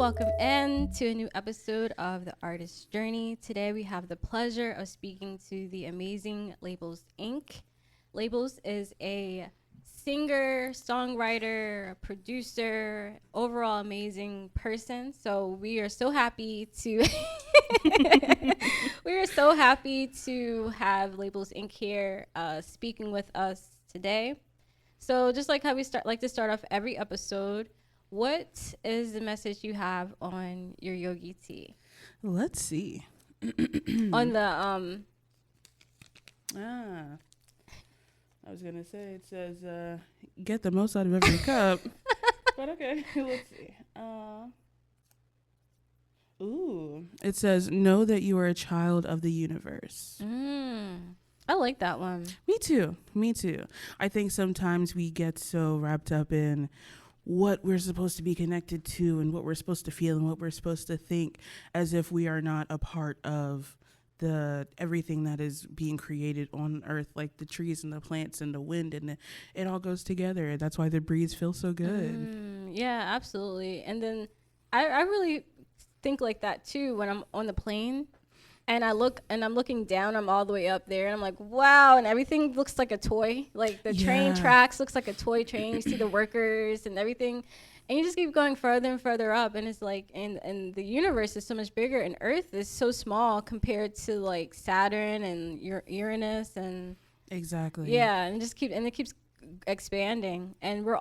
welcome in to a new episode of The Artist's Journey. Today we have the pleasure of speaking to the amazing Labels Inc. Labels is a singer, songwriter, producer, overall amazing person. So we are so happy to we are so happy to have Labels Inc. here speaking with us today. So just like how we like to start off every episode, what is the message you have on your yogi tea? Let's see. On the I was gonna say it says get the most out of every cup, but okay, let's see. It says know that you are a child of the universe. I like that one. Me too. I think sometimes we get so wrapped up in what we're supposed to be connected to and what we're supposed to feel and what we're supposed to think, as if we are not a part of the everything that is being created on earth, like the trees and the plants and the wind, and it all goes together. That's why the breeze feels so good. Yeah, absolutely. And then I really think like that too when I'm on the plane and I'm looking down, I'm all the way up there and I'm like, wow, and everything looks like a toy. Like the train tracks looks like a toy train. You see the workers and everything. And you just keep going further and further up, and it's like, and the universe is so much bigger, and Earth is so small compared to like Saturn and Uranus, and exactly. Yeah, and it keeps expanding, and we're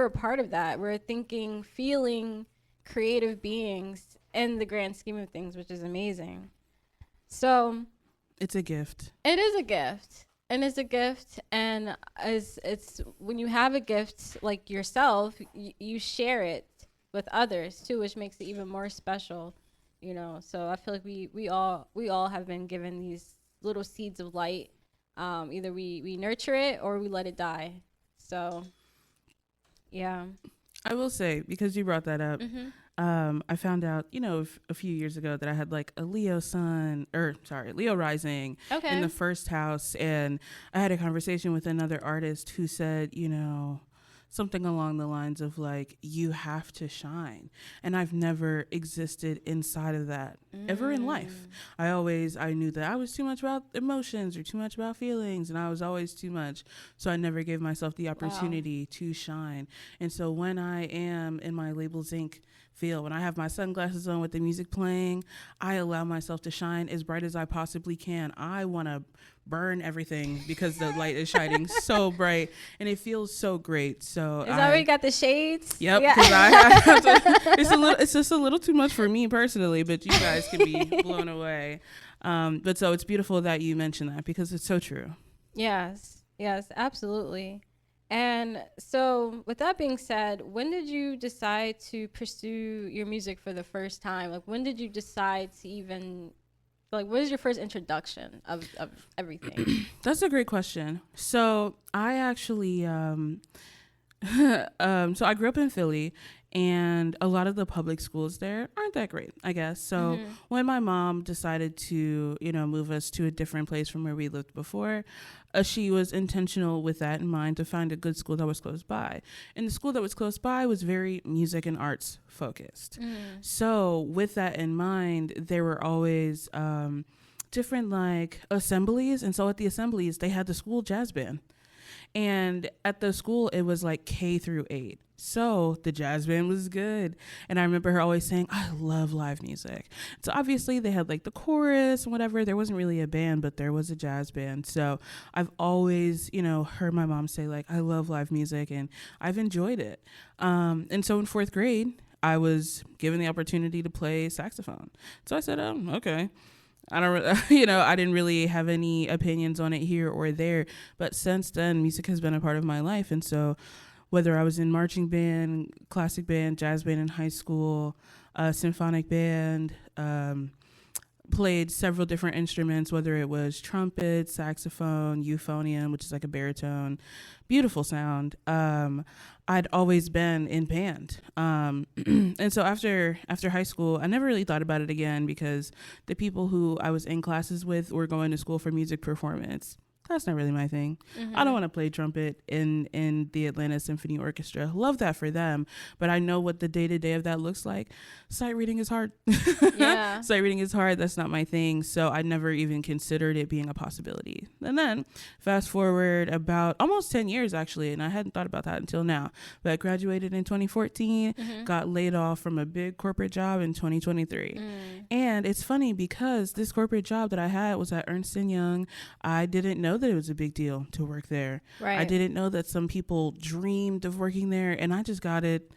a part of that. We're thinking, feeling, creative beings in the grand scheme of things, which is amazing. So, it's a gift. It is a gift. And it's a gift, and it's when you have a gift like yourself, you share it with others too, which makes it even more special, you know. So I feel like we all have been given these little seeds of light. Either we nurture it or we let it die. So yeah, I will say, because you brought that up, I found out, a few years ago that I had like a Leo rising in the first house. And I had a conversation with another artist who said, something along the lines of like, you have to shine. And I've never existed inside of that ever in life. I knew that I was too much about emotions or too much about feelings, and I was always too much. So I never gave myself the opportunity to shine. And so when I am in my Labels Inc. feel, when I have my sunglasses on with the music playing, I allow myself to shine as bright as I possibly can. I want to burn everything because the light is shining so bright, and it feels so great. So is that where you got the shades? Yep. Yeah. It's just a little too much for me personally, but you guys can be blown away. But so it's beautiful that you mentioned that, because it's so true. Yes, absolutely. And so with that being said, when did you decide to pursue your music for the first time? Like, when did you decide to even, like, what is your first introduction of everything? That's a great question. So I actually, so I grew up in Philly, and a lot of the public schools there aren't that great, I guess. So when my mom decided to, move us to a different place from where we lived before, she was intentional with that in mind, to find a good school that was close by. And the school that was close by was very music and arts focused. So with that in mind, there were always different like assemblies. And so at the assemblies, they had the school jazz band. And at the school, it was like K through 8. So the jazz band was good. And I remember her always saying, I love live music. So obviously they had like the chorus and whatever. There wasn't really a band, but there was a jazz band. So I've always, heard my mom say like, I love live music, and I've enjoyed it. And so in 4th grade, I was given the opportunity to play saxophone. So I said, oh, okay. I didn't really have any opinions on it here or there, but since then, music has been a part of my life. And so whether I was in marching band, classic band, jazz band in high school, symphonic band, played several different instruments, whether it was trumpet, saxophone, euphonium, which is like a baritone, beautiful sound. I'd always been in band. And so after high school, I never really thought about it again, because the people who I was in classes with were going to school for music performance. that's not really my thing. I don't want to play trumpet in the Atlanta Symphony Orchestra. Love that for them, but I know what the day-to-day of that looks like. Sight reading is hard. Yeah. Sight reading is hard. That's not my thing. So I never even considered it being a possibility. And then fast forward about almost 10 years, actually, and I hadn't thought about that until now, but I graduated in 2014, got laid off from a big corporate job in 2023. And it's funny because this corporate job that I had was at Ernst & Young. I didn't know that it was a big deal to work there. Right. I didn't know that some people dreamed of working there, and I just got it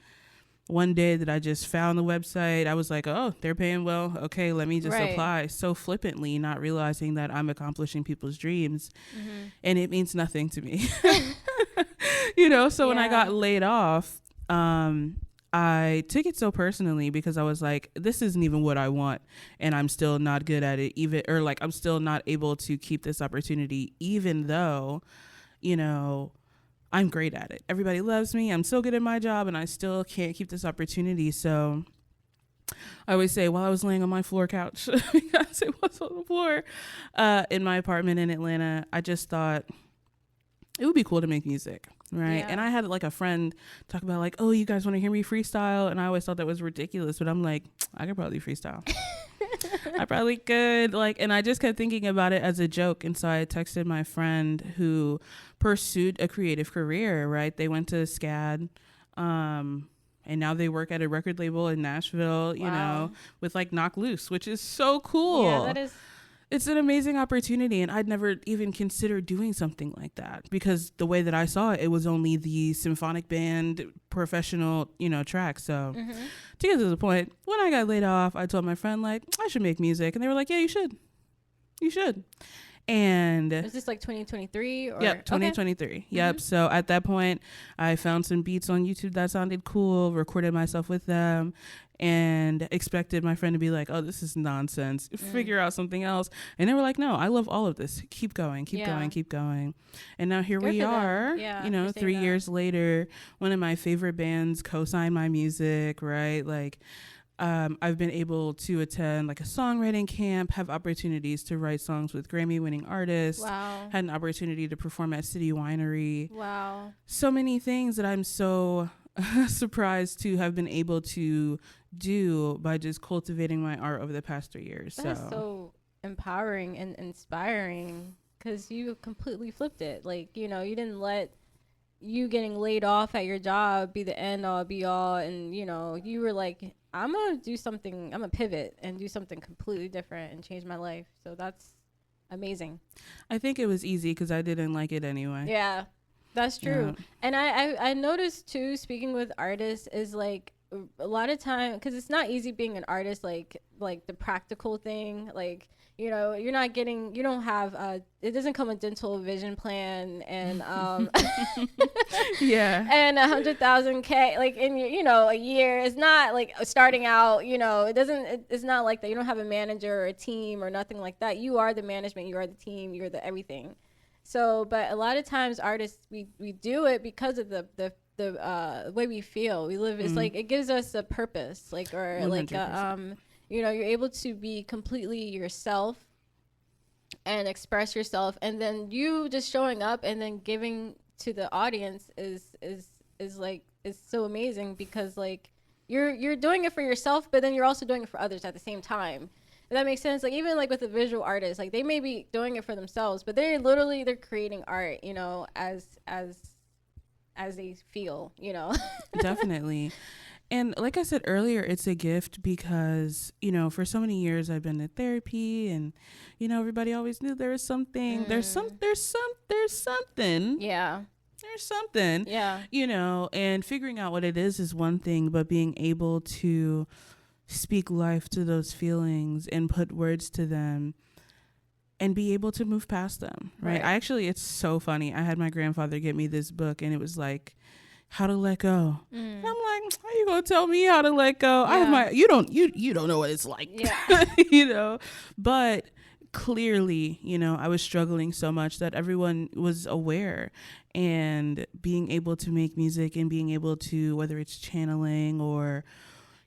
one day that I just found the website. I was like, oh, they're paying well. Okay, let me just apply. So flippantly, not realizing that I'm accomplishing people's dreams, and it means nothing to me. So when I got laid off, I took it so personally because I was like, this isn't even what I want, and I'm still not good at it, I'm still not able to keep this opportunity, even though, I'm great at it. Everybody loves me. I'm so good at my job, and I still can't keep this opportunity. So I always say, while I was laying on my floor couch, because it was on the floor in my apartment in Atlanta, I just thought it would be cool to make music. Right. Yeah. And I had like a friend talk about like, oh, you guys want to hear me freestyle? And I always thought that was ridiculous, but I'm like, I could probably freestyle. I probably could. And I just kept thinking about it as a joke. And so I texted my friend who pursued a creative career, right? They went to SCAD, and now they work at a record label in Nashville, with like Knock Loose, which is so cool. Yeah, that is. It's an amazing opportunity, and I'd never even considered doing something like that because the way that I saw it, it was only the symphonic band professional, track. So to get to the point, when I got laid off, I told my friend, like, I should make music. And they were like, yeah, you should. You should. And is this like 2023? Yep, 2023. Okay. Yep. So at that point, I found some beats on YouTube that sounded cool, recorded myself with them, and expected my friend to be like, oh, this is nonsense. Figure out something else. And they were like, no, I love all of this. Keep going, keep going, keep going. And now here we are, 3 years later, one of my favorite bands co-signed my music, right? I've been able to attend like a songwriting camp, have opportunities to write songs with Grammy-winning artists. Wow. Had an opportunity to perform at City Winery. Wow. So many things that I'm so surprised to have been able to do by just cultivating my art over the past 3 years. That's so empowering and inspiring because you completely flipped it. You didn't let you getting laid off at your job be the end all be all, and you were like, I'm gonna do something, I'm gonna pivot and do something completely different and change my life. So that's amazing. I think it was easy because I didn't like it anyway. Yeah, that's true. Yeah. And I noticed too, speaking with artists, is like a lot of time, because it's not easy being an artist, like the practical thing, you're not getting, you don't have it doesn't come with dental vision plan and yeah, and 100,000 K in a year. It's not like starting out, it's not like that. You don't have a manager or a team or nothing like that. You are the management, you are the team, you're the everything. So, but a lot of times artists, we do it because of the way we feel. We live, it's like, it gives us a purpose, 100%. You're able to be completely yourself and express yourself, and then you just showing up and then giving to the audience is so amazing because you're doing it for yourself, but then you're also doing it for others at the same time. If that makes sense. Even with a visual artist, they may be doing it for themselves, but they're creating art, as they feel, Definitely. And like I said earlier, it's a gift because, for so many years I've been in therapy and, everybody always knew there was something, there's something. Yeah. There's something. Yeah. And figuring out what it is one thing, but being able to speak life to those feelings and put words to them and be able to move past them. Right. It's so funny. I had my grandfather get me this book and it was like, How to Let Go. And I'm like, how you gonna tell me how to let go? Yeah. I have you don't know what it's like. Yeah. But clearly, I was struggling so much that everyone was aware, and being able to make music and being able to, whether it's channeling or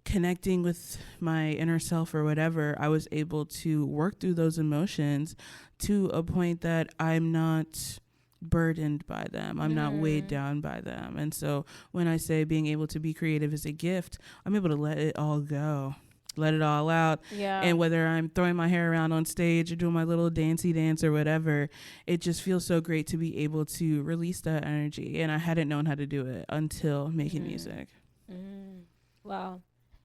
connecting with my inner self or whatever, I was able to work through those emotions to a point that I'm not burdened by them. I'm not weighed down by them. And so when I say being able to be creative is a gift, I'm able to let it all go, let it all out. Yeah. And whether I'm throwing my hair around on stage or doing my little dancey dance or whatever, it just feels so great to be able to release that energy. And I hadn't known how to do it until making music. Wow.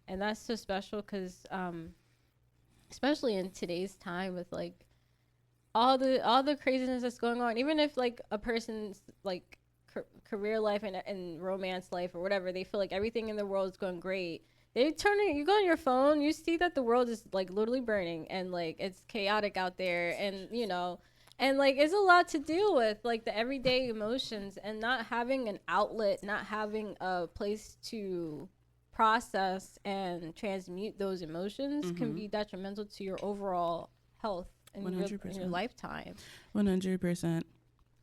And that's so special because especially in today's time with like all the craziness that's going on, even if like a person's like career life and romance life or whatever, they feel like everything in the world is going great. You go on your phone, you see that the world is like literally burning and like it's chaotic out there, and you know, and like it's a lot to deal with, like the everyday emotions, and not having an outlet, not having a place to process and transmute those emotions can be detrimental to your overall health in your lifetime. 100%.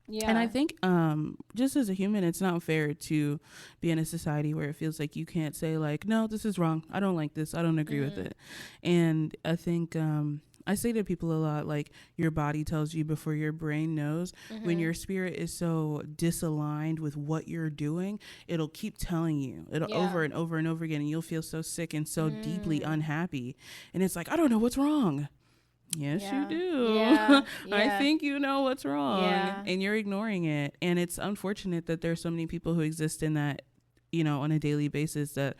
Yeah. And I think just as a human, it's not fair to be in a society where it feels like you can't say like, no, this is wrong. I don't like this. I don't agree with it. And I think I say to people a lot, like your body tells you before your brain knows. When your spirit is so disaligned with what you're doing, it'll keep telling you over and over and over again. And you'll feel so sick and so deeply unhappy. And it's like, I don't know what's wrong. Yes, you do. I think you know what's wrong and you're ignoring it. And it's unfortunate that there's so many people who exist in that, you know, on a daily basis that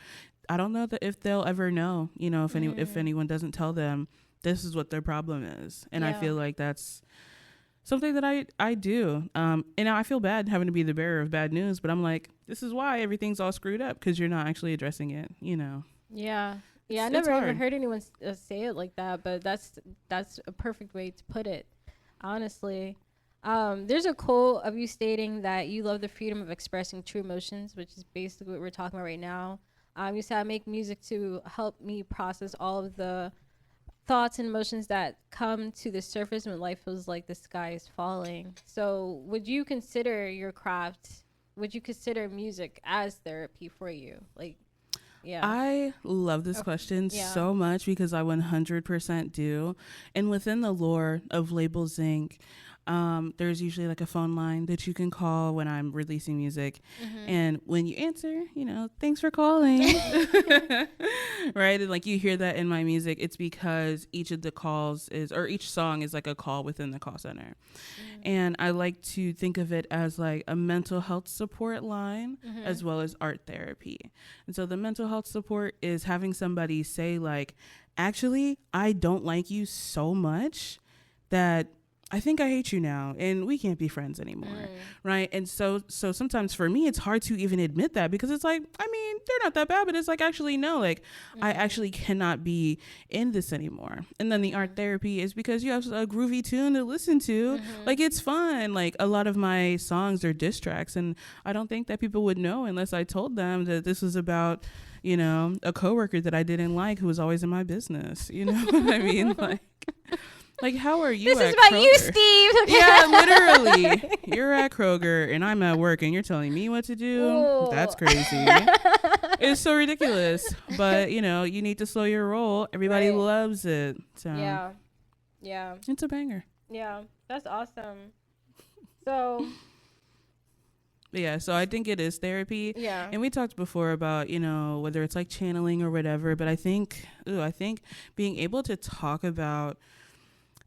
I don't know that if they'll ever know, you know, if anyone doesn't tell them this is what their problem is. And I feel like that's something that I do. And I feel bad having to be the bearer of bad news, but I'm like, this is why everything's all screwed up, because you're not actually addressing it, you know. Yeah. Yeah, I never ever heard anyone say it like that, but that's a perfect way to put it, honestly. There's a quote of you stating that you love the freedom of expressing true emotions, which is basically what we're talking about right now. You said, I make music to help me process all of the thoughts and emotions that come to the surface when life feels like the sky is falling. So would you consider your craft, would you consider music as therapy for you? Like, yeah. I love this question so much because I 100% do. And within the lore of Labels Inc., there's usually like a phone line that you can call when I'm releasing music. And when you answer, you know, thanks for calling. Right? And like you hear that in my music, it's because each of the calls each song is like a call within the call center. And I like to think of it as like a mental health support line as well as art therapy. And so the mental health support is having somebody say like, actually, I don't like you so much that I think I hate you now and we can't be friends anymore. Right. And so sometimes for me, it's hard to even admit that, because it's like, I mean, they're not that bad, but it's like, actually, no, like I actually cannot be in this anymore. And then the art therapy is because you have a groovy tune to listen to. Like, it's fun. Like, a lot of my songs are diss tracks, and I don't think that people would know unless I told them that this was about, you know, a coworker that I didn't like who was always in my business. You know what I mean? Like, how are you? This is about Kroger? You, Steve. Yeah, literally. You're at Kroger and I'm at work and you're telling me what to do. Ooh. That's crazy. It's so ridiculous. But, you know, you need to slow your roll. Everybody loves it. So yeah, it's a banger. Yeah, that's awesome. So yeah, so I think it is therapy. Yeah. And we talked before about, you know, whether it's like channeling or whatever, but I think being able to talk about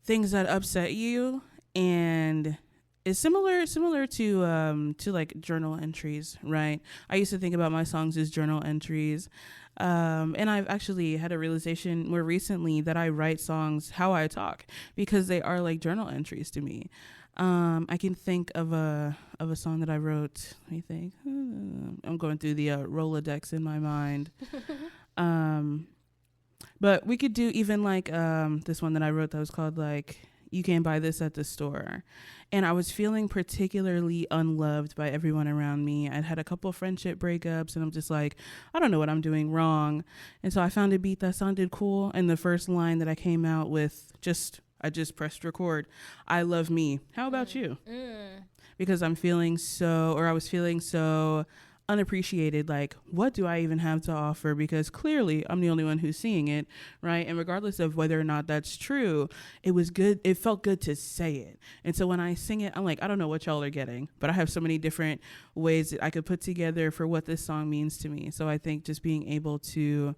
things that upset you and is similar to like journal entries, right? I used to think about my songs as journal entries. And I've actually had a realization more recently that I write songs how I talk, because they are like journal entries to me. I can think of a song that I wrote. Let me think. I'm going through the Rolodex in my mind. But we could do even like this one that I wrote that was called like, you can't buy this at the store. And I was feeling particularly unloved by everyone around me. I'd had a couple of friendship breakups and I'm just like, I don't know what I'm doing wrong. And so I found a beat that sounded cool. And the first line that I came out with, I just pressed record. I love me. How about you? Because I was feeling so unappreciated, like, what do I even have to offer? Because clearly I'm the only one who's seeing it, right? And regardless of whether or not that's true, it was good. It felt good to say it. And so when I sing it, I'm like, I don't know what y'all are getting, but I have so many different ways that I could put together for what this song means to me. So I think just being able to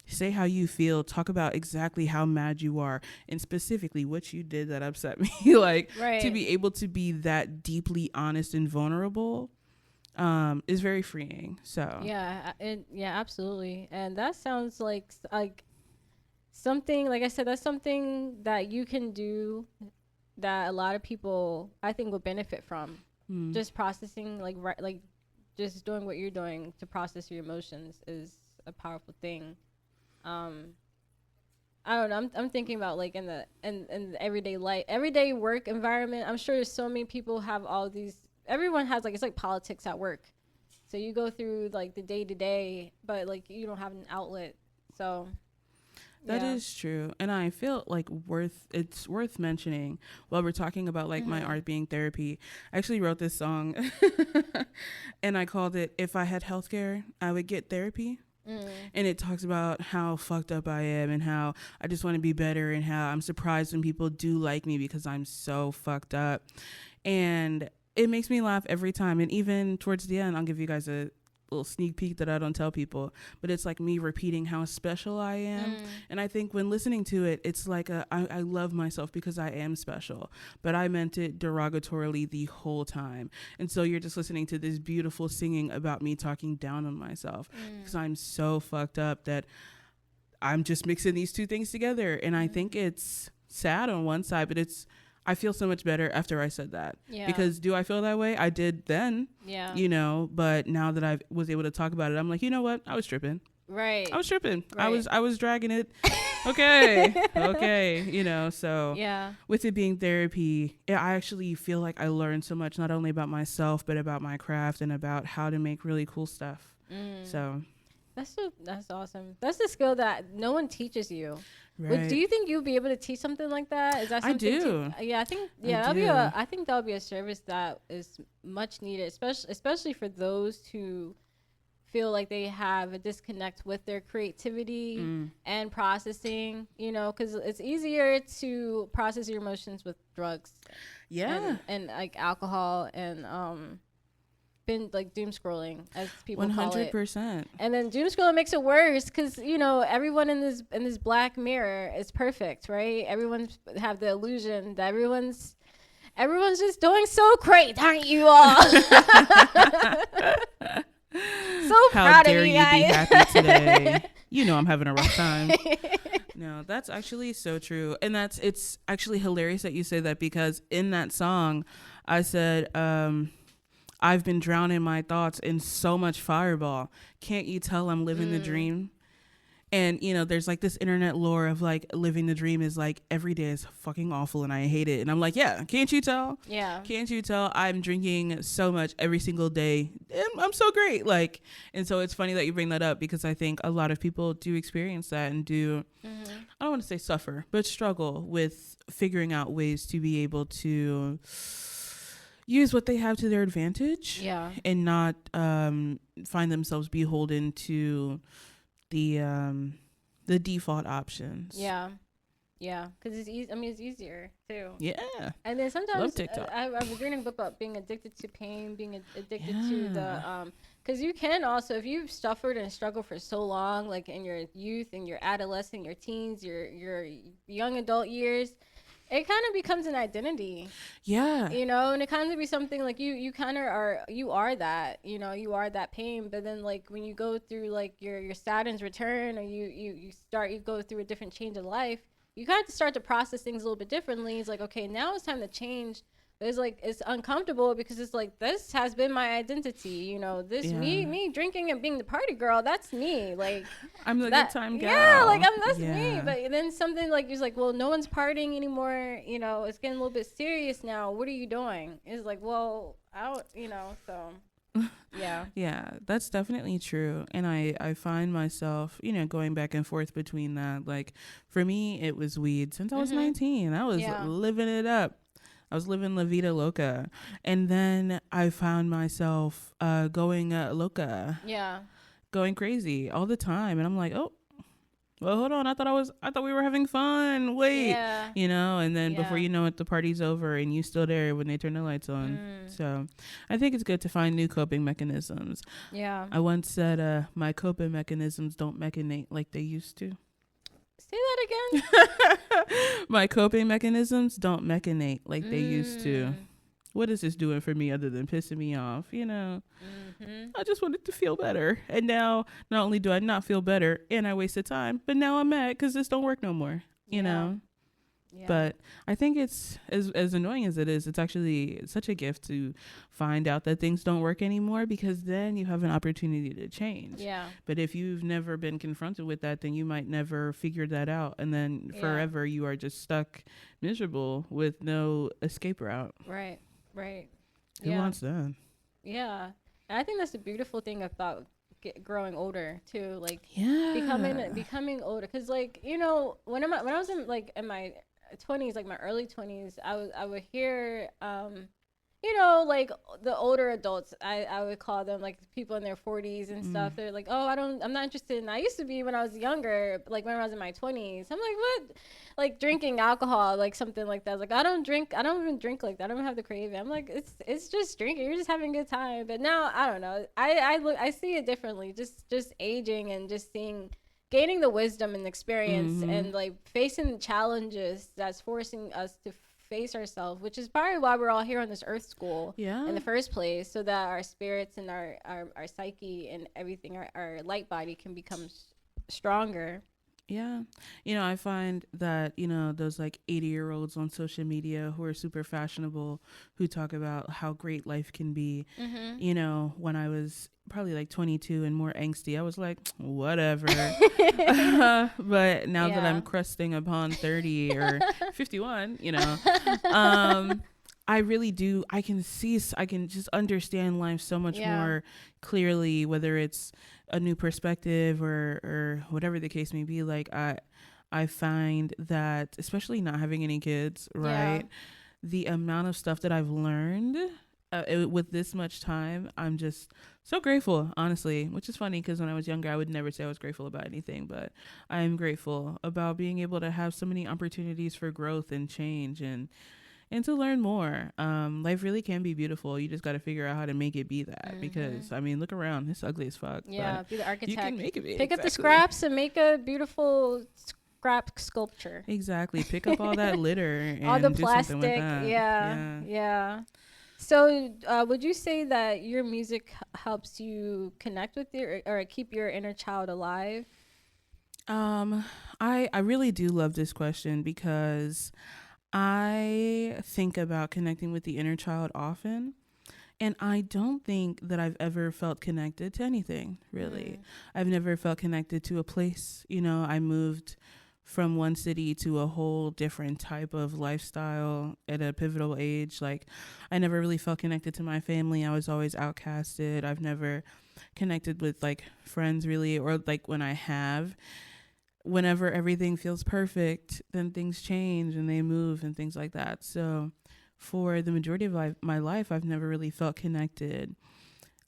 say how you feel, talk about exactly how mad you are, and specifically what you did that upset me, like, Right. to be able to be that deeply honest and vulnerable is very freeing. So Yeah, absolutely. And that sounds like something, like I said, that's something that you can do that a lot of people I think would benefit from. Just processing, like just doing what you're doing to process your emotions is a powerful thing. I don't know. I'm thinking about like in the everyday life, everyday work environment. I'm sure so many people have all these. Everyone has like, it's like politics at work. So you go through like the day to day, but like you don't have an outlet. So that is true. And I feel like it's worth mentioning while we're talking about like my art being therapy. I actually wrote this song and I called it "If I Had Healthcare, I Would Get Therapy." And it talks about how fucked up I am and how I just want to be better and how I'm surprised when people do like me because I'm so fucked up. And it makes me laugh every time. And even towards the end, I'll give you guys a little sneak peek that I don't tell people, but it's like me repeating how special I am. And I think when listening to it, it's like I love myself because I am special, but I meant it derogatorily the whole time. And so you're just listening to this beautiful singing about me talking down on myself because I'm so fucked up that I'm just mixing these two things together. And I think it's sad on one side, but I feel so much better after I said that. Yeah. Because do I feel that way? I did then. Yeah. You know, but now that I was able to talk about it, I'm like, you know what? I was tripping. Right. I was tripping. Right. I was dragging it. Okay. Okay. You know, so Yeah. with it being therapy, I actually feel like I learned so much, not only about myself, but about my craft and about how to make really cool stuff. So That's awesome. That's a skill that no one teaches you. right. Do you think you'll be able to teach something like that? Is that I something? do. Yeah, I think. I Yeah, do. I think that'll be a service that is much needed, especially for those who feel like they have a disconnect with their creativity and processing. You know, because it's easier to process your emotions with drugs. Yeah. And like alcohol and been like doom scrolling, as people call it. 100%. And then doom scrolling makes it worse because, you know, everyone in this black mirror is perfect, right? Everyone's have the illusion that everyone's just doing so great, aren't you all? So How proud dare of you you guys. be happy today? You know I'm having a rough time. No, that's actually so true. And it's actually hilarious that you say that because in that song, I said, I've been drowning my thoughts in so much Fireball. Can't you tell I'm living the dream? And, you know, there's like this internet lore of like living the dream is like every day is fucking awful and I hate it. And I'm like, yeah, can't you tell? Yeah. Can't you tell I'm drinking so much every single day? And I'm so great. Like, and so it's funny that you bring that up because I think a lot of people do experience that and do, I don't want to say suffer, but struggle with figuring out ways to be able to use what they have to their advantage. Yeah. And not find themselves beholden to the default options. Yeah. Yeah. Because it's easy. I mean, it's easier too. Yeah. And then sometimes Love TikTok. I was reading a book about being addicted to pain, being addicted to the because you can also, if you've suffered and struggled for so long, like in your youth and your adolescent, your teens, your young adult years, it kind of becomes an identity. Yeah. You know, and it kind of be something like you kind of are that, you know, you are that pain. But then like when you go through like your Saturn's return, or you go through a different change in life, you kind of start to process things a little bit differently. It's like, okay, now it's time to change. But it's like, it's uncomfortable because it's like, this has been my identity, you know, this me drinking and being the party girl, that's me. Like, I'm the good time gal. Yeah, like that's me. But then something like, it's like, well, no one's partying anymore, you know, it's getting a little bit serious now, what are you doing? It's like, well, you know, so yeah. Yeah, that's definitely true. And I find myself, you know, going back and forth between that. Like for me, it was weed since I was 19. I was living it up. I was living La Vida Loca. And then I found myself going loca, Yeah. going crazy all the time. And I'm like, oh, well, hold on. I thought we were having fun. Wait, Yeah. and then before Yeah. you know it, the party's over and you still there when they turn the lights on. So I think it's good to find new coping mechanisms. Yeah. I once said, my coping mechanisms don't mechanate like they used to. Say that again. My coping mechanisms don't mechanate like they used to. Mm. What is this doing for me other than pissing me off? I just wanted to feel better. And now, not only do I not feel better and I wasted time, but now I'm mad because this don't work no more, you know? Yeah. But I think it's, as annoying as it is, it's actually such a gift to find out that things don't work anymore, because then you have an opportunity to change. Yeah. But if you've never been confronted with that, then you might never figure that out. And then forever you are just stuck miserable with no escape route. Right. Right. Who wants that? Yeah. And I think that's the beautiful thing about growing older too. Like becoming older. Cause like, when I was in my 20s, like my early 20s, I would hear, like the older adults, I would call them, like people in their 40s and stuff. They're like, oh, I'm not interested in, I used to be when I was younger, like when I was in my 20s. I'm like, what? Like drinking alcohol, like something like that. Like, I don't even drink like that. I don't have the craving. I'm like, it's just drinking. You're just having a good time. But now, I don't know. I see it differently. Just aging and just gaining the wisdom and experience and like facing the challenges that's forcing us to face ourselves, which is probably why we're all here on this earth school in the first place, so that our spirits and our psyche and everything, our light body can become stronger. Yeah. I find that, those like 80-year-olds on social media who are super fashionable, who talk about how great life can be. When I was probably like 22 and more angsty, I was like, whatever. But now that I'm cresting upon 30 or 51, I really do. I can just understand life so much more clearly, whether it's a new perspective or whatever the case may be. Like I find that, especially not having any kids, right? The amount of stuff that I've learned with this much time, I'm just so grateful, honestly, which is funny because when I was younger, I would never say I was grateful about anything, but I am grateful about being able to have so many opportunities for growth and change and to learn more. Life really can be beautiful. You just got to figure out how to make it be that. Because, look around. It's ugly as fuck. Yeah, be the architect. You can make it be. Pick up the scraps and make a beautiful scrap sculpture. Exactly. Pick up all that litter and all the do plastic. something with that. Yeah. So would you say that your music helps you connect with or keep your inner child alive? I really do love this question because I think about connecting with the inner child often, and I don't think that I've ever felt connected to anything, really. I've never felt connected to a place. I moved from one city to a whole different type of lifestyle at a pivotal age. Like, I never really felt connected to my family. I was always outcasted. I've never connected with, like, friends, really, or, like, when I have, whenever everything feels perfect, then things change and they move and things like that. So for the majority of my life, I've never really felt connected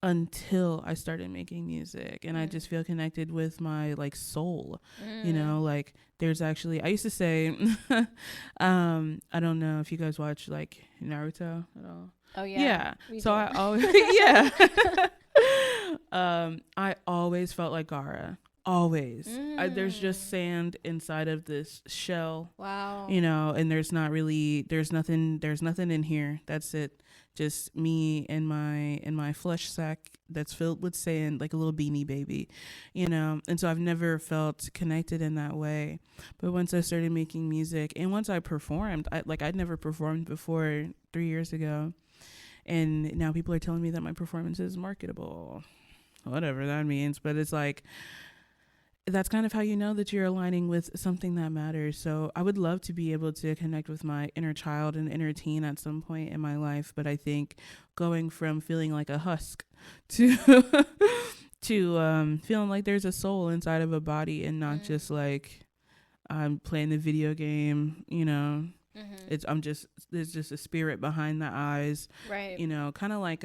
until I started making music. And I just feel connected with my like soul, like there's actually, I used to say, I don't know if you guys watch like Naruto at all. Oh yeah. So I always, I always felt like Gaara. Always. There's just sand inside of this shell. Wow. And there's nothing in here. That's it. Just me in my flesh sack that's filled with sand, like a little beanie baby, and so I've never felt connected in that way. But once I started making music and once I performed, I'd never performed before 3 years ago, and now people are telling me that my performance is marketable, whatever that means. But it's like, that's kind of how you know that you're aligning with something that matters. So I would love to be able to connect with my inner child and inner teen at some point in my life. But I think going from feeling like a husk to feeling like there's a soul inside of a body and not just like I'm playing the video game, It's I'm just there's just a spirit behind the eyes, Right. you know, kind of like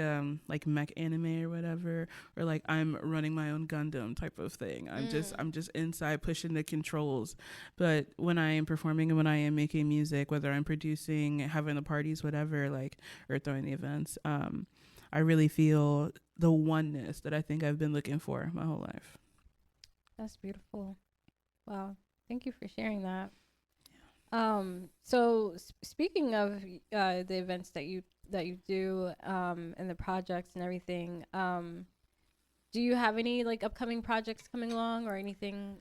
mech anime or whatever, or like I'm running my own Gundam type of thing. I'm just inside pushing the controls. But when I am performing and when I am making music, whether I'm producing, having the parties, whatever, like, or throwing the events, I really feel the oneness that I think I've been looking for my whole life. That's beautiful. Wow. Thank you for sharing that. So speaking of the events that you do and the projects and everything, do you have any like upcoming projects coming along or anything?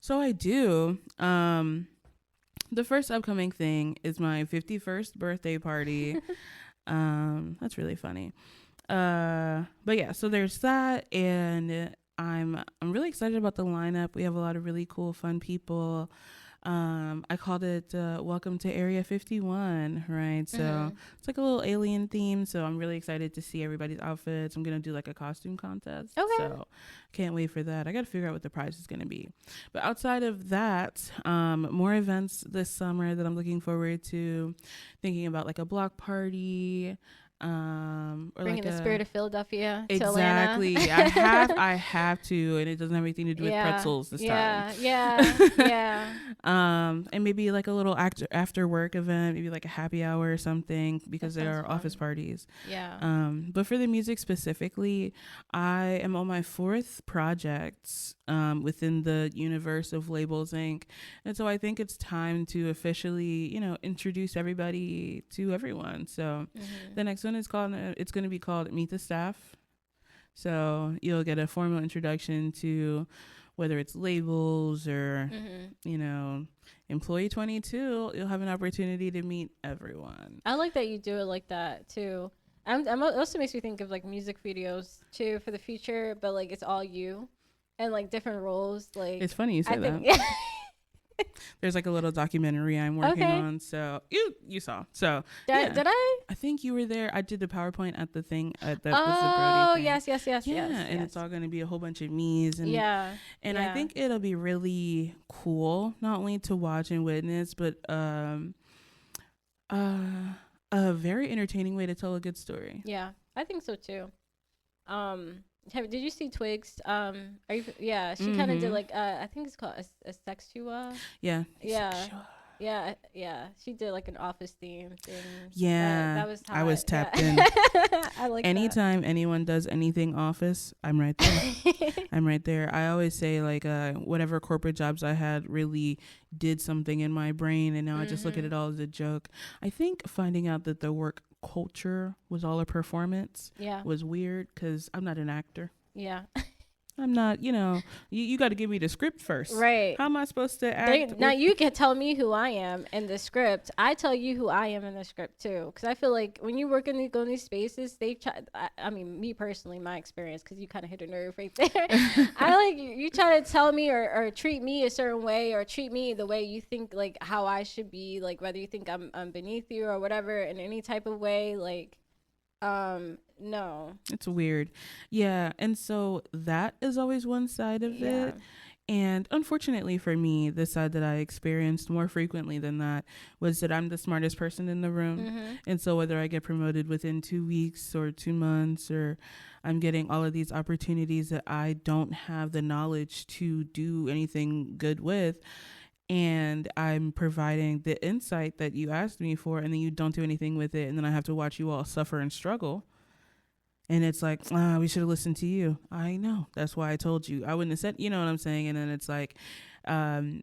So I do. The first upcoming thing is my 51st birthday party. That's really funny. But yeah, so there's that, and I'm really excited about the lineup. We have a lot of really cool, fun people. I called it Welcome to Area 51, right? So it's like a little alien theme. So I'm really excited to see everybody's outfits. I'm going to do like a costume contest. Okay. So can't wait for that. I got to figure out what the prize is going to be. But outside of that, more events this summer that I'm looking forward to. Thinking about like a block party. Or bringing like the spirit of Philadelphia exactly to Atlanta. I have to, and it doesn't have anything to do with pretzels this time. Yeah. And maybe like a little after work event, maybe like a happy hour or something, because That there sounds are fun. office parties. Yeah. But for the music specifically, I am on my 4th project within the universe of Labels Inc. And so I think it's time to officially, you know, introduce everybody to everyone. So the next one is it's going to be called Meet the Staff. So you'll get a formal introduction to whether it's labels or, you know, Employee 22. You'll have an opportunity to meet everyone. I like that you do it like that too. It also makes me think of like music videos too for the future, but like it's all you and like different roles. Like It's funny you say that. There's like a little documentary I'm working on. So you saw. So did I? I think you were there. I did the PowerPoint at the thing. Was the Brody thing. Yes. And it's all going to be a whole bunch of me's. And, and yeah. I think it'll be really cool, not only to watch and witness, but a very entertaining way to tell a good story. Yeah, I think so too. Did you see Twigs? She kind of did like I think it's called a sexua. Yeah. She did like an office theme thing. Yeah, that was I was tapped in. I like anytime anyone does anything office, I'm right there. I'm right there. I always say like whatever corporate jobs I had really did something in my brain, and now I just look at it all as a joke. I think finding out that the work culture was all a performance was weird, because I'm not an actor. I'm not, you know, you got to give me the script first. Right. How am I supposed to act? Now you can tell me who I am in the script. I tell you who I am in the script too. Because I feel like when you work go in these spaces, they try, I mean, me personally, my experience, because you kind of hit a nerve right there. I like, you try to tell me or treat me a certain way, or treat me the way you think, like how I should be, like whether you think I'm beneath you or whatever in any type of way, like, no. It's weird. Yeah. And so that is always one side of it. And unfortunately for me, the side that I experienced more frequently than that was that I'm the smartest person in the room. And so whether I get promoted within 2 weeks or 2 months, or I'm getting all of these opportunities that I don't have the knowledge to do anything good with, and I'm providing the insight that you asked me for, and then you don't do anything with it, and then I have to watch you all suffer and struggle. And it's like, we should have listened to you. I know. That's why I told you. I wouldn't have said, you know what I'm saying? And then it's like,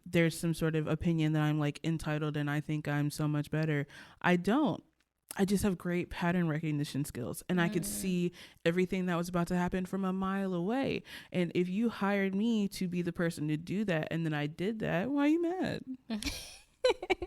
there's some sort of opinion that I'm like entitled and I think I'm so much better. I don't. I just have great pattern recognition skills, and I could see everything that was about to happen from a mile away. And if you hired me to be the person to do that, and then I did that, why are you mad?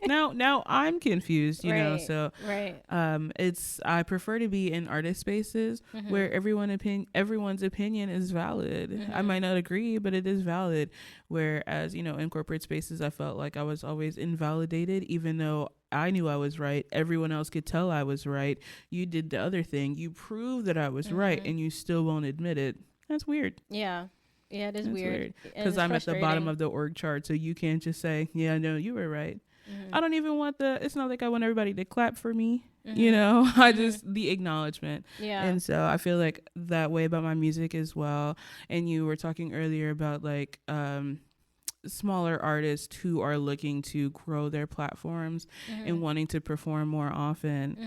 Now I'm confused, you know. So I prefer to be in artist spaces where everyone's opinion is valid. I might not agree, but it is valid. Whereas, you know, in corporate spaces, I felt like I was always invalidated, even though I knew I was right. Everyone else could tell I was right. You did the other thing. You proved that I was right, and you still won't admit it. That's weird. Yeah, it is weird. Because I'm at the bottom of the org chart, so you can't just say, yeah, no, you were right. I don't even want it's not like I want everybody to clap for me, Mm-hmm. I just, the acknowledgement. Yeah. And so I feel like that way about my music as well. And you were talking earlier about like, smaller artists who are looking to grow their platforms and wanting to perform more often,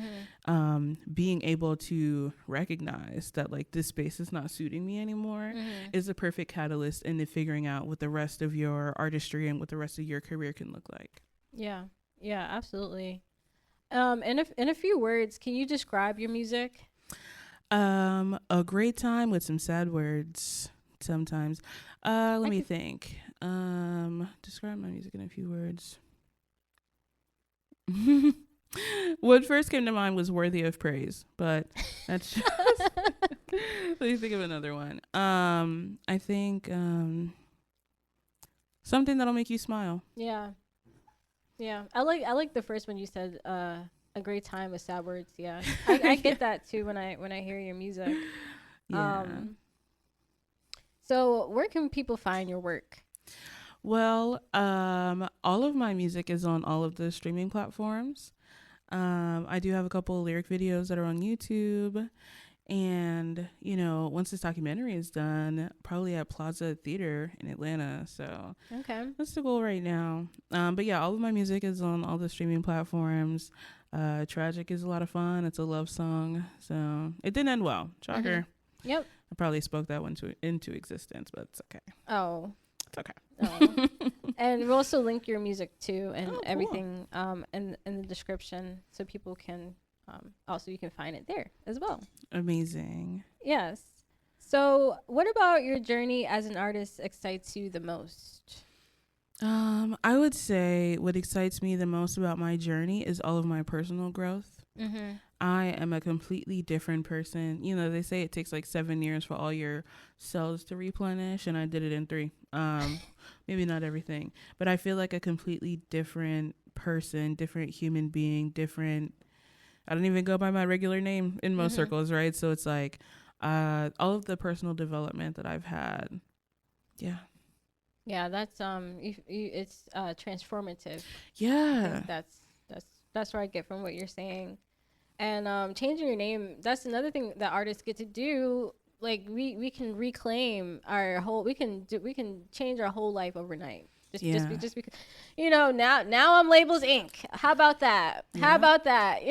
being able to recognize that like this space is not suiting me anymore is a perfect catalyst into figuring out what the rest of your artistry and what the rest of your career can look like. Yeah. Yeah, absolutely. In a few words, can you describe your music? A great time with some sad words sometimes. Let me think. Describe my music in a few words. What first came to mind was worthy of praise, but that's just let me think of another one. I think something that'll make you smile. Yeah. Yeah. I like the first one you said, a great time with sad words. Yeah. I get that too when I hear your music. Yeah. So where can people find your work? Well, all of my music is on all of the streaming platforms. I do have a couple of lyric videos that are on YouTube. And, once this documentary is done, probably at Plaza Theater in Atlanta. So Okay. that's the goal right now. But yeah, all of my music is on all the streaming platforms. Tragic is a lot of fun. It's a love song. So it didn't end well. Shocker. Yep. I probably spoke that one into existence, but it's okay. Oh. It's okay. Oh. And we'll also link your music too and Cool. everything in the description so people can also you can find it there as well. Amazing. Yes. So what about your journey as an artist excites you the most? I would say what excites me the most about my journey is all of my personal growth. Mm-hmm. I am a completely different person. They say it takes like 7 years for all your cells to replenish, and I did it in 3. Maybe not everything, but I feel like a completely different person, different human being, different. I don't even go by my regular name in most circles, right? So it's like all of the personal development that I've had. Yeah. Yeah, that's it's transformative. I Yeah. think that's what I get from what you're saying. And changing your name, that's another thing that artists get to do. Like we can reclaim our whole we can change our whole life overnight. Just because now I'm Labels Inc. How about that? Yeah. How about that?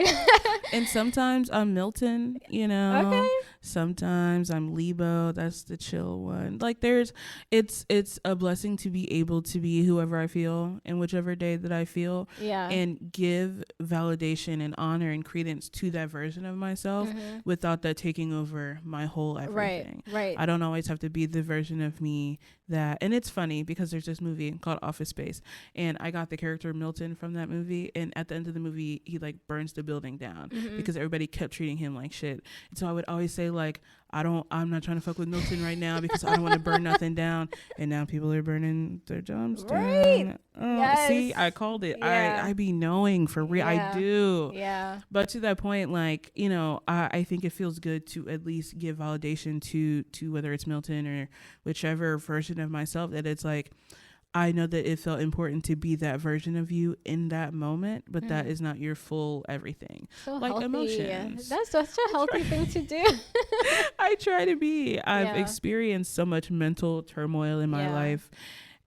And sometimes I'm Milton, Okay. Sometimes I'm Lebo. That's the chill one. Like it's a blessing to be able to be whoever I feel in whichever day that I feel. Yeah. And give validation and honor and credence to that version of myself without that taking over my whole everything. Right. I don't always have to be the version of me and it's funny because there's this movie called Office Space, and I got the character Milton from that movie, and at the end of the movie he like burns the building down because everybody kept treating him like shit. And so I would always say like, I'm not trying to fuck with Milton right now because I don't want to burn nothing down. And now people are burning their jobs down. Yes. See, I called it. Yeah. I be knowing for real. Yeah. I do. Yeah. But to that point, like, I think it feels good to at least give validation to whether it's Milton or whichever version of myself, that it's like, I know that it felt important to be that version of you in that moment, but that is not your full everything. So like healthy. Emotions. That's such a healthy thing to do. I try to be. I've Yeah. experienced so much mental turmoil in my Yeah. life.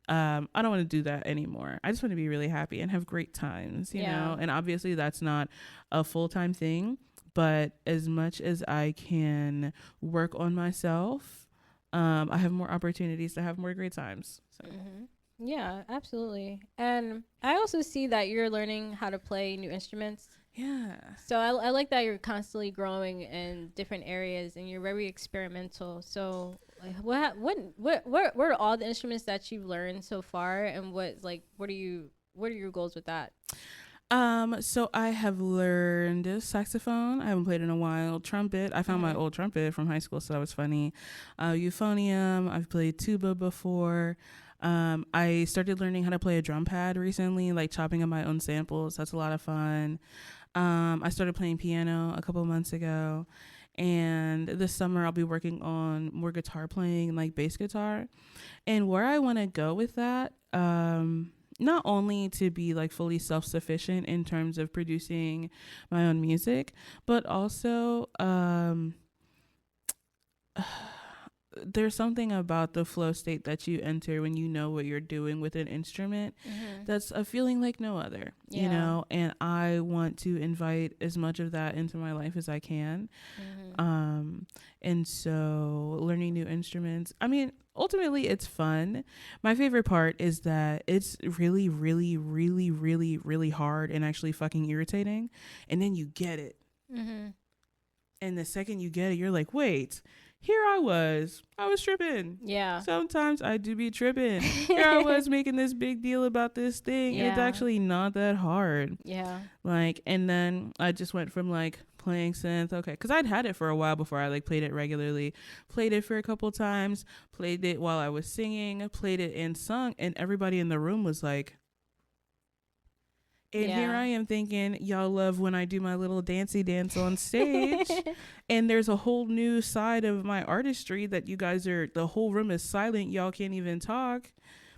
I don't want to do that anymore. I just want to be really happy and have great times, you know? And obviously that's not a full-time thing, but as much as I can work on myself, I have more opportunities to have more great times. So. Yeah, absolutely. And I also see that you're learning how to play new instruments. Yeah. So I like that you're constantly growing in different areas and you're very experimental. So like what are all the instruments that you've learned so far, and what are your goals with that? So I have learned saxophone. I haven't played in a while. Trumpet. I found my old trumpet from high school, so that was funny. Euphonium. I've played tuba before. I started learning how to play a drum pad recently, like chopping up my own samples. That's a lot of fun. I started playing piano a couple months ago, and this summer I'll be working on more guitar playing, like bass guitar. And where I want to go with that, not only to be like fully self-sufficient in terms of producing my own music, but also there's something about the flow state that you enter when you know what you're doing with an instrument that's a feeling like no other, you know, and I want to invite as much of that into my life as I can. And so learning new instruments, I mean, ultimately it's fun. My favorite part is that it's really, really, really, really, really hard and actually fucking irritating. And then you get it. And the second you get it, you're like, wait, here I was tripping. Yeah. Sometimes I do be tripping. Here I was making this big deal about this thing. Yeah. It's actually not that hard. Yeah. Like, and then I just went from like playing synth. Okay. Cause I'd had it for a while before I like played it regularly, played it for a couple times, played it while I was singing, played it and sung. And everybody in the room was like, and here I am thinking, y'all love when I do my little dancey dance on stage. And there's a whole new side of my artistry that you guys are, the whole room is silent. Y'all can't even talk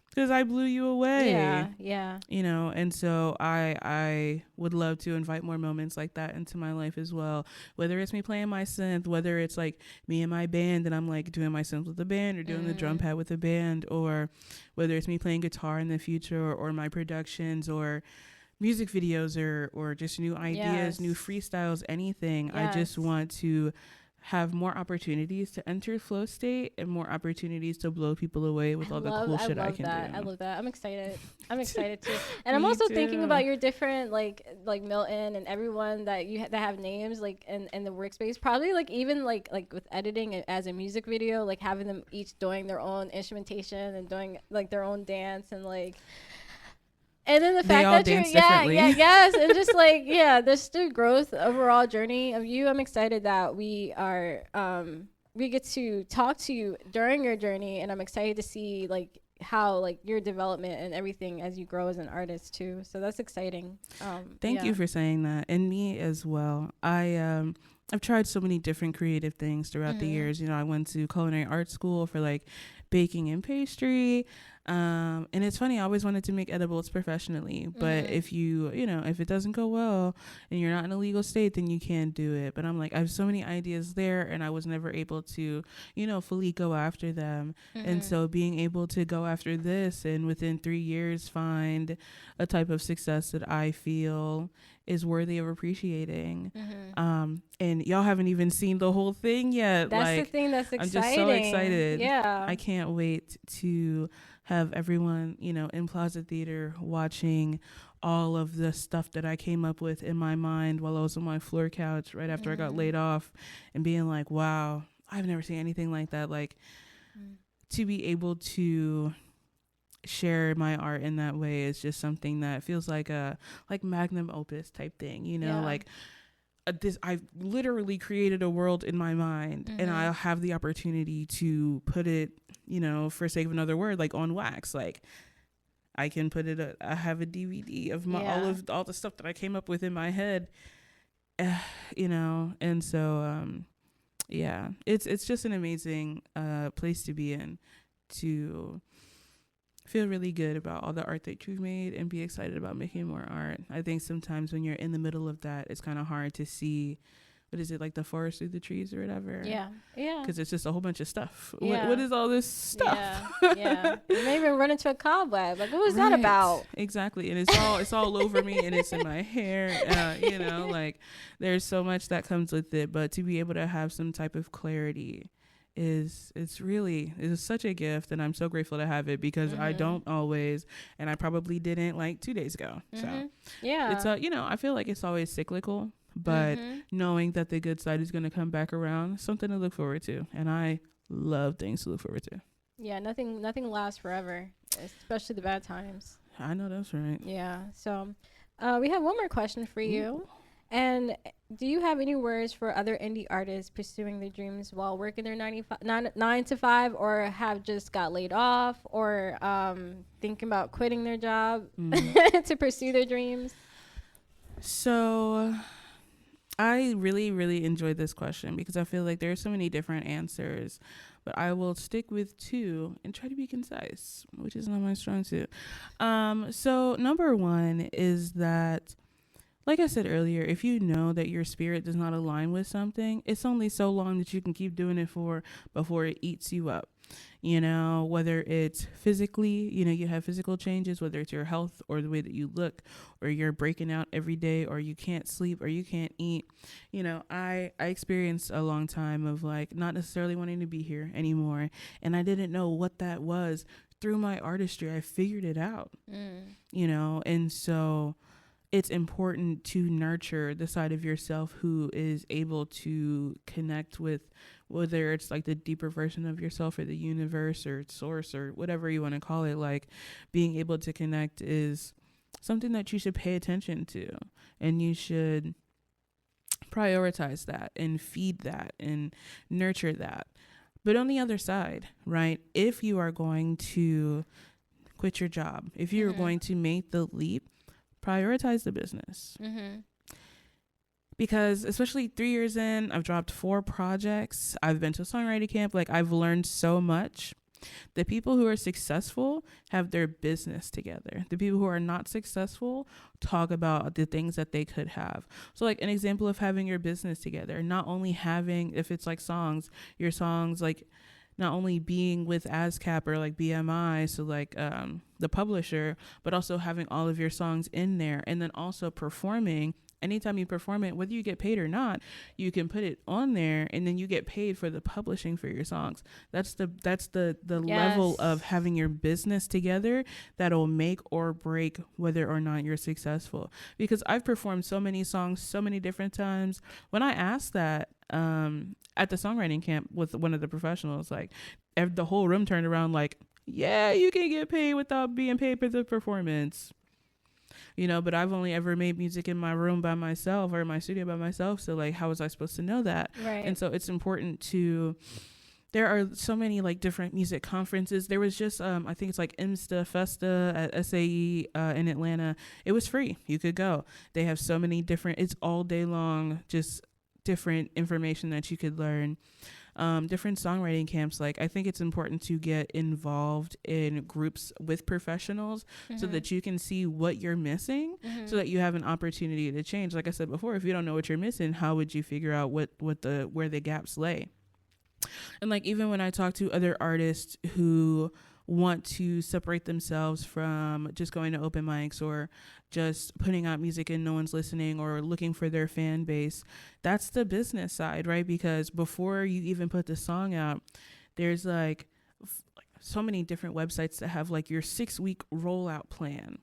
because I blew you away. Yeah. You know, and so I would love to invite more moments like that into my life as well. Whether it's me playing my synth, whether it's like me and my band and I'm like doing my synth with the band or doing the drum pad with the band, or whether it's me playing guitar in the future or my productions or music videos or just new ideas, new freestyles, anything. I just want to have more opportunities to enter flow state and more opportunities to blow people away with all the cool shit I can do. I love that. I'm excited too. And I'm also thinking about your different like Milton and everyone that you that have names like in the workspace. Probably like even like with editing it as a music video, like having them each doing their own instrumentation and doing like their own dance and like. And then the fact that you're, and just like, this the growth overall journey of you. I'm excited that we are, we get to talk to you during your journey, and I'm excited to see like how like your development and everything as you grow as an artist too. So that's exciting. Thank you for saying that, and me as well. I've tried so many different creative things throughout the years. You know, I went to culinary art school for like baking and pastry. And it's funny, I always wanted to make edibles professionally, but if if it doesn't go well and you're not in a legal state, then you can't do it. But I'm like, I have so many ideas there and I was never able to, fully go after them. And so being able to go after this and within 3 years find a type of success that I feel is worthy of appreciating. And y'all haven't even seen the whole thing yet. That's the thing that's exciting. I'm just so excited. Yeah. I can't wait to have everyone, in Plaza Theater watching all of the stuff that I came up with in my mind while I was on my floor couch right after I got laid off and being like, wow, I've never seen anything like that. Like to be able to share my art in that way is just something that feels like a magnum opus type thing, like I've literally created a world in my mind and I'll have the opportunity to put it, for sake of another word, like on wax. Like I can put it, I have a DVD of all the stuff that I came up with in my head, and so, it's just an amazing place to be in, to feel really good about all the art that you've made and be excited about making more art. I think sometimes when you're in the middle of that, it's kind of hard to see, what is it, like the forest through the trees or whatever? Yeah. Because it's just a whole bunch of stuff. Yeah. What is all this stuff? Yeah. You may even run into a cobweb. Like, what was that about? Exactly. And it's all over me and it's in my hair. Like there's so much that comes with it. But to be able to have some type of clarity is such a gift, and I'm so grateful to have it because I don't always, and I probably didn't like 2 days ago. So it's I feel like it's always cyclical, but knowing that the good side is going to come back around, something to look forward to, and I love things to look forward to. Yeah, nothing lasts forever, especially the bad times. I know that's right. Yeah. So we have one more question for you. And do you have any words for other indie artists pursuing their dreams while working their 9 to 5, or have just got laid off, or thinking about quitting their job to pursue their dreams? So I really, really enjoyed this question because I feel like there are so many different answers, but I will stick with two and try to be concise, which is not my strong suit. So number one is that, like I said earlier, if you know that your spirit does not align with something, it's only so long that you can keep doing it for before it eats you up. You know, whether it's physically, you know, you have physical changes, whether it's your health or the way that you look, or you're breaking out every day, or you can't sleep, or you can't eat. You know, I experienced a long time of like not necessarily wanting to be here anymore. And I didn't know what that was. Through my artistry, I figured it out, you know, and so it's important to nurture the side of yourself who is able to connect with, whether it's like the deeper version of yourself or the universe or source or whatever you want to call it. Like being able to connect is something that you should pay attention to, and you should prioritize that and feed that and nurture that. But on the other side, right, if you are going to quit your job, if you're going to make the leap, prioritize the business. Because especially 3 years in, I've dropped 4 projects. I've been to a songwriting camp. Like, I've learned so much. The people who are successful have their business together. The people who are not successful talk about the things that they could have. So like an example of having your business together, not only having, if it's like songs, your songs, like not only being with ASCAP or like BMI, so like the publisher, but also having all of your songs in there, and then also performing. Anytime you perform it, whether you get paid or not, you can put it on there, and then you get paid for the publishing for your songs. That's the level of having your business together that'll make or break whether or not you're successful. Because I've performed so many songs so many different times. When I asked that at the songwriting camp with one of the professionals, like the whole room turned around like, yeah, you can get paid without being paid for the performance. You know, but I've only ever made music in my room by myself or in my studio by myself. So like, how was I supposed to know that? Right. And so it's important to, there are so many like different music conferences. There was just, I think it's like IMSTA Festa at SAE in Atlanta. It was free. You could go. They have so many different, it's all day long, just different information that you could learn. Different songwriting camps. Like, I think it's important to get involved in groups with professionals so that you can see what you're missing, so that you have an opportunity to change. Like I said before, if you don't know what you're missing, how would you figure out where the gaps lay? And like, even when I talk to other artists who want to separate themselves from just going to open mics or just putting out music and no one's listening or looking for their fan base, that's the business side, right? Because before you even put the song out, there's like so many different websites that have like your 6-week rollout plan.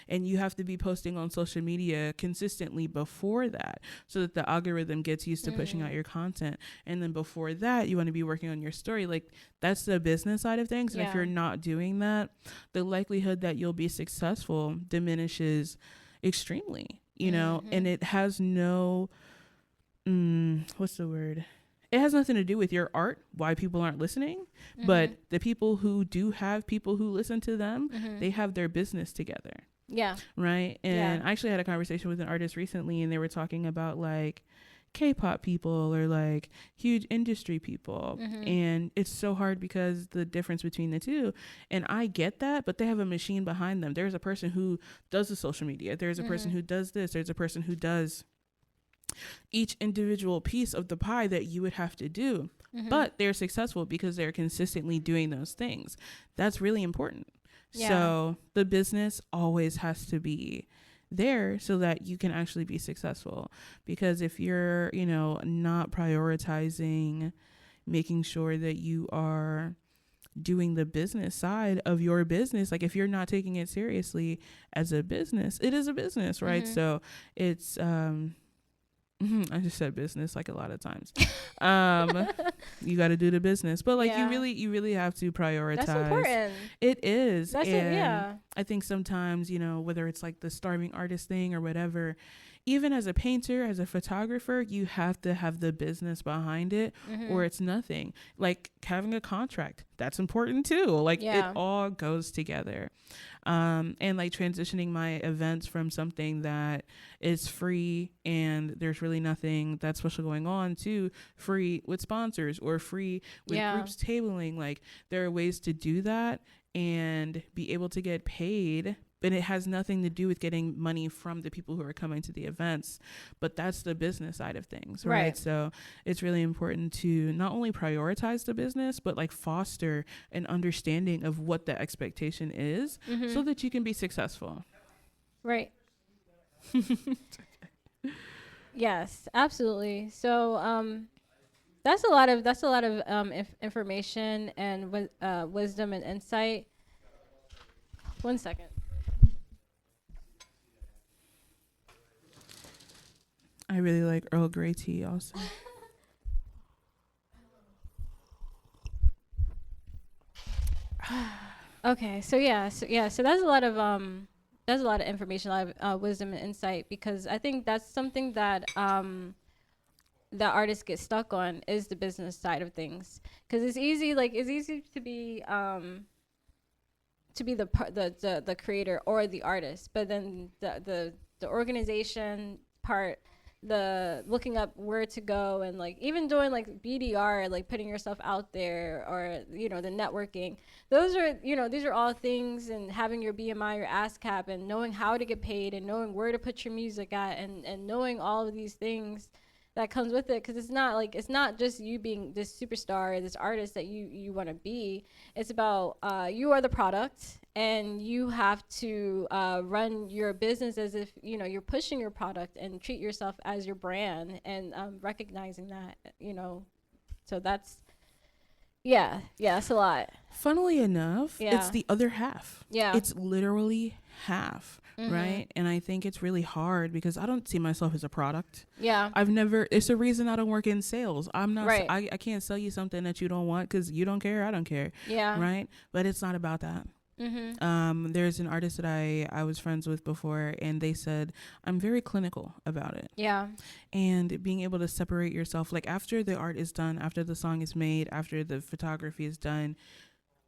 And you have to be posting on social media consistently before that so that the algorithm gets used to pushing out your content. And then before that, you want to be working on your story. Like, that's the business side of things. And if you're not doing that, the likelihood that you'll be successful diminishes extremely, you know, and it has no, what's the word? It has nothing to do with your art, why people aren't listening, but the people who do have people who listen to them, they have their business together. Yeah. Right. And I actually had a conversation with an artist recently, and they were talking about like K-pop people or like huge industry people. And it's so hard because the difference between the two. And I get that, but they have a machine behind them. There's a person who does the social media. There's a person who does this. There's a person who does each individual piece of the pie that you would have to do. But they're successful because they're consistently doing those things. That's really important. So the business always has to be there so that you can actually be successful. Because if you're, you know, not prioritizing making sure that you are doing the business side of your business, like if you're not taking it seriously as a business, it is a business, right? So it's I just said business like a lot of times. You got to do the business, but like you really have to prioritize. That's important. It is. That's it. Yeah. I think sometimes, you know, whether it's like the starving artist thing or whatever, even as a painter, as a photographer, you have to have the business behind it, or it's nothing. Like having a contract, that's important too. Like it all goes together. And like transitioning my events from something that is free and there's really nothing that special going on to free with sponsors or free with groups tabling. Like there are ways to do that and be able to get paid, but it has nothing to do with getting money from the people who are coming to the events. But that's the business side of things, right? So it's really important to not only prioritize the business, but like foster an understanding of what the expectation is so that you can be successful. Right. Yes, absolutely. So that's a lot of information and wisdom and insight. 1 second. I really like Earl Grey tea also. Okay, so that's a lot of information, a lot of wisdom and insight, because I think that's something that that artists get stuck on is the business side of things, because it's easy to be the creator or the artist, but then the organization part, the looking up where to go, and like even doing like BDR, like putting yourself out there, or the networking, those are these are all things, and having your BMI, your ASCAP, and knowing how to get paid, and knowing where to put your music at, and knowing all of these things that comes with it, because it's not just you being this superstar, this artist that you want to be. It's about you are the product, and you have to run your business as if you're pushing your product, and treat yourself as your brand, and recognizing that. So that's it's a lot. Funnily enough, it's the other half. It's literally half. Right. And I think it's really hard because I don't see myself as a product. It's a reason I don't work in sales. I'm not, I can't sell you something that you don't want because you don't care. I don't care. Right. But it's not about that. There's an artist that I was friends with before, and they said, I'm very clinical about it. And being able to separate yourself, like after the art is done, after the song is made, after the photography is done,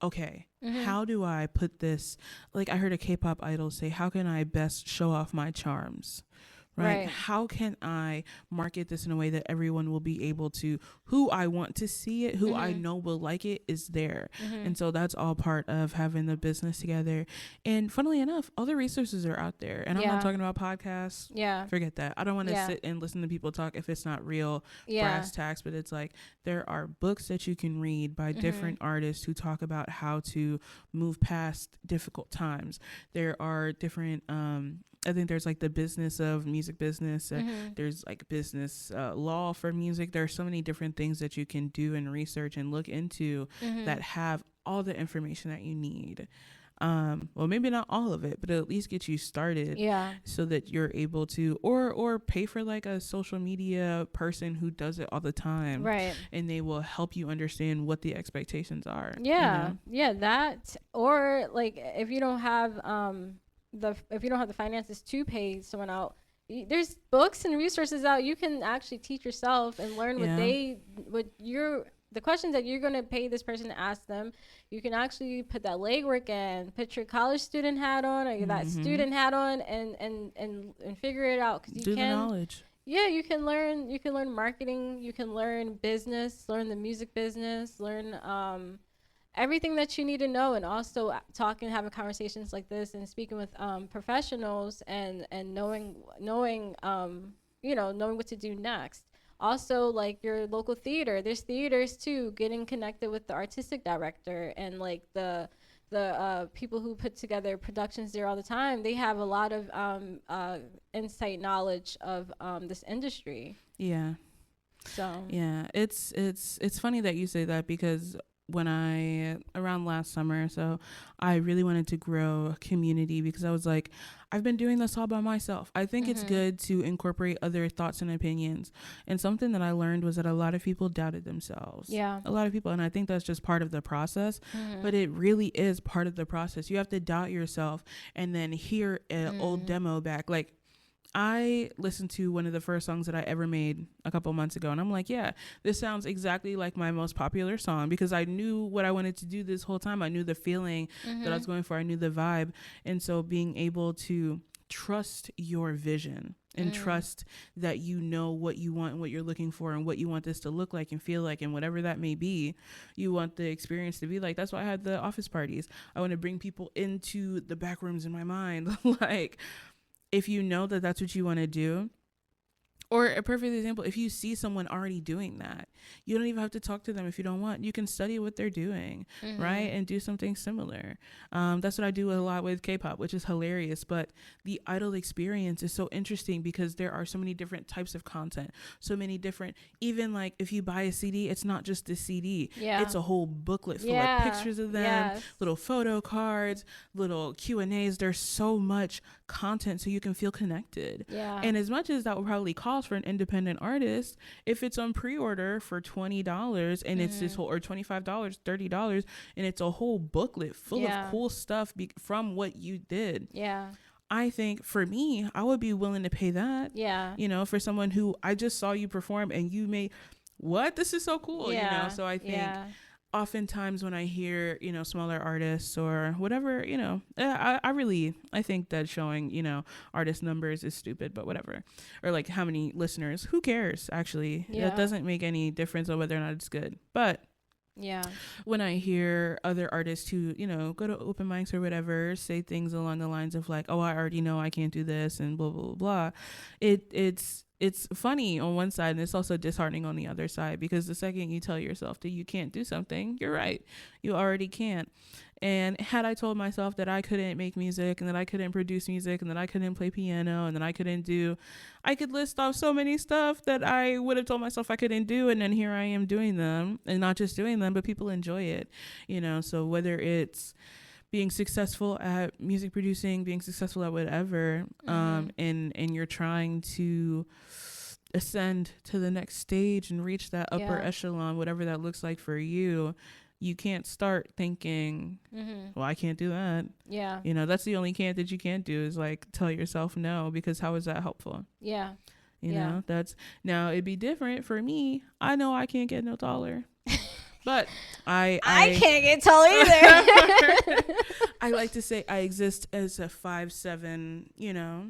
okay, how do I put this, like I heard a K-pop idol say, how can I best show off my charms? Right? How can I market this in a way that everyone will be able to, who I want to see it, who I know will like it, is there. And so that's all part of having the business together. And funnily enough, all the resources are out there. And I'm not talking about podcasts. Forget that. I don't want to sit and listen to people talk if it's not real brass tacks. But it's like there are books that you can read by different artists who talk about how to move past difficult times. There are different I think there's like the business of music business. There's like business law for music. There are so many different things that you can do and research and look into that have all the information that you need. Well, maybe not all of it, but at least get you started so that you're able to, or pay for like a social media person who does it all the time. Right. And they will help you understand what the expectations are. That, or like if you don't have the finances to pay someone out, there's books and resources out. You can actually teach yourself and learn the questions that you're going to pay this person to ask them. You can actually put that legwork in, put your college student hat on, or that student hat on, and figure it out. Cause the knowledge. You can learn marketing, you can learn business, learn the music business, learn everything that you need to know, and also talking, having conversations like this, and speaking with professionals, and knowing what to do next. Also, like your local theater, there's theaters too, getting connected with the artistic director and like the people who put together productions there all the time. They have a lot of insight, knowledge of this industry. So it's funny that you say that, because around last summer, so I really wanted to grow a community, because I was like, I've been doing this all by myself. I think it's good to incorporate other thoughts and opinions. And something that I learned was that a lot of people doubted themselves. A lot of people. And I think that's just part of the process, but it really is part of the process. You have to doubt yourself and then hear an old demo back. Like, I listened to one of the first songs that I ever made a couple months ago, and I'm like, yeah, this sounds exactly like my most popular song, because I knew what I wanted to do this whole time. I knew the feeling that I was going for. I knew the vibe. And so being able to trust your vision and trust that you know what you want and what you're looking for and what you want this to look like and feel like, and whatever that may be, you want the experience to be like. That's why I had the office parties. I want to bring people into the back rooms in my mind. Like, if you know that that's what you want to do, or a perfect example, if you see someone already doing that, you don't even have to talk to them if you don't want. You can study what they're doing, right? And do something similar. That's what I do a lot with K-pop, which is hilarious. But the idol experience is so interesting because there are so many different types of content, so many different, even like if you buy a CD, it's not just the CD. Yeah. It's a whole booklet full of pictures of them, little photo cards, little Q&As. There's so much content so you can feel connected. Yeah. And as much as that will probably cost for an independent artist, if it's on pre-order for $20 and it's this whole, or $25, $30, and it's a whole booklet full of cool stuff from what you did. Yeah. I think for me, I would be willing to pay that. Yeah. You know, for someone who I just saw you perform and you made, what? This is so cool. You know, so I think oftentimes when I hear, you know, smaller artists or whatever, you know, I think that showing, you know, artist numbers is stupid, but whatever. Or like how many listeners, who cares? Actually, that doesn't make any difference on whether or not it's good. But when I hear other artists who, you know, go to open mics or whatever, say things along the lines of like, oh, I already know I can't do this and blah, blah, blah, blah. It's funny on one side, and it's also disheartening on the other side, because the second you tell yourself that you can't do something, you're right. You already can't. And had I told myself that I couldn't make music and that I couldn't produce music and that I couldn't play piano and that I could list off so many stuff that I would have told myself I couldn't do. And then here I am doing them, and not just doing them, but people enjoy it, you know? So whether it's being successful at music producing, being successful at whatever, and you're trying to ascend to the next stage and reach that upper echelon, whatever that looks like for you, you can't start thinking, well, I can't do that. Yeah. You know, that's the only can't that you can't do, is like tell yourself no, because how is that helpful? Yeah. You know, now it'd be different for me. I know I can't get no taller. But I can't get tall either. I like to say I exist as a 5'7", you know.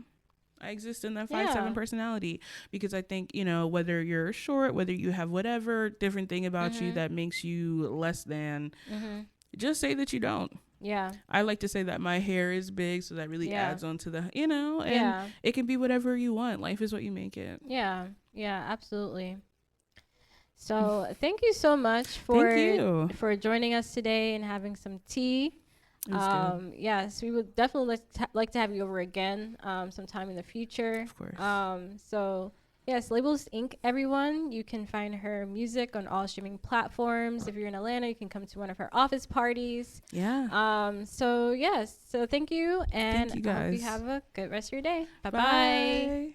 I exist in that 5'7" personality, because I think, you know, whether you're short, whether you have whatever different thing about you that makes you less than, just say that you don't. Yeah. I like to say that my hair is big, so that really adds on to the, you know, and it can be whatever you want. Life is what you make it. Yeah. Yeah, absolutely. So thank you so much for joining us today and having some tea. Yes, we would definitely like to have you over again sometime in the future. Of course. So yes, Labels Inc., everyone. You can find her music on all streaming platforms. If you're in Atlanta, you can come to one of her office parties. Yeah. So yes, so thank you, and thank you guys. I hope you have a good rest of your day. Bye.